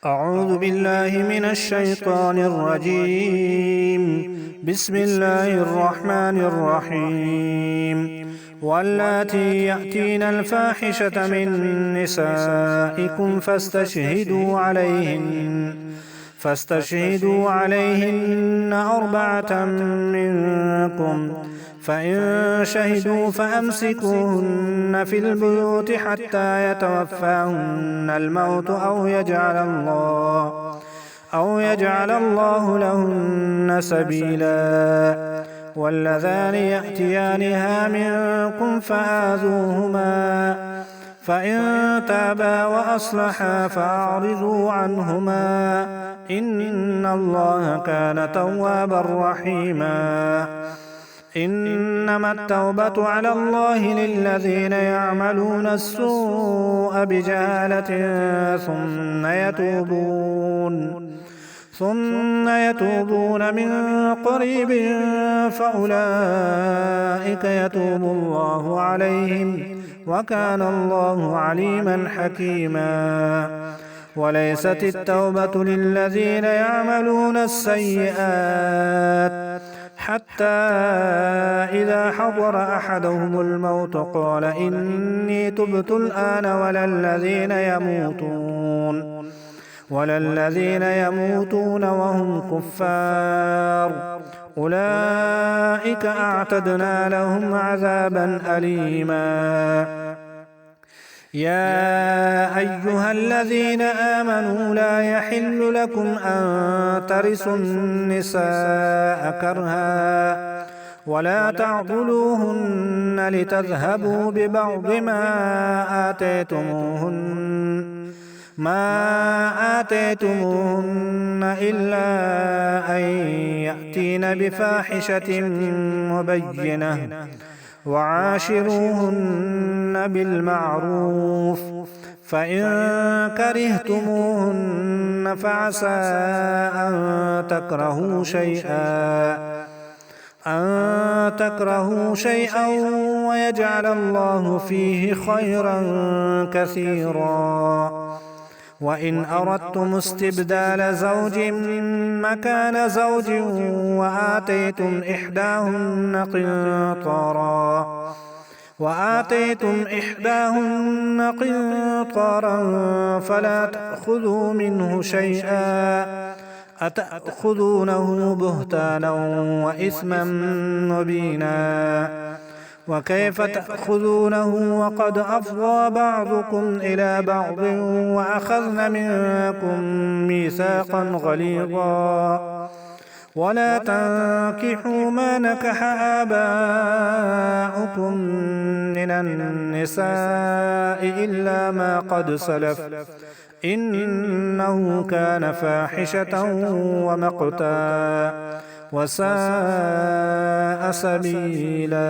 أعوذ بالله من الشيطان الرجيم. بسم الله الرحمن الرحيم. واللاتي يأتين الفاحشة من نسائكم فاستشهدوا عليهن 4 منكم، فإن شهدوا فأمسكوهن في البيوت حتى يتوفاهن الموت أو يجعل الله لهن سبيلا. واللذان يأتيانها منكم فآذوهما، فإن تابا وأصلحا فأعرضوا عنهما، إن الله كان توابا رحيما. إنما التوبة على الله للذين يعملون السوء بجهالة ثم يتوبون من قريب فأولئك يتوب الله عليهم، وكان الله عليما حكيما. وليست التوبة للذين يعملون السيئات حتى إذا حضر أحدهم الموت قال إني تبت الآن، ولا الذين يموتون وهم كفار، أولئك أعتدنا لهم عذابا أليما. يا أيها الذين آمنوا لا يحل لكم أن ترثوا النساء كرها، ولا تعضلوهن لتذهبوا ببعض ما آتيتموهن إلا أن يأتين بفاحشة مبينة، وعاشروهن بالمعروف، فإن كرهتموهن فعسى أن تكرهوا شيئا ويجعل الله فيه خيرا كثيرا. وإن أردتم استبدال زوج مكان زوج وآتيتم إحداهن قنطارا فلا تأخذوا منه شيئا، أتأخذونه بهتانا وإثما مبينا. وكيف تأخذونه وقد أفضى بعضكم إلى بعض وأخذن منكم ميثاقا غليظا. ولا تنكحوا ما نكح آباؤكم من النساء إلا ما قد سلف، إنه كان فاحشة ومقتا وساء سبيلا.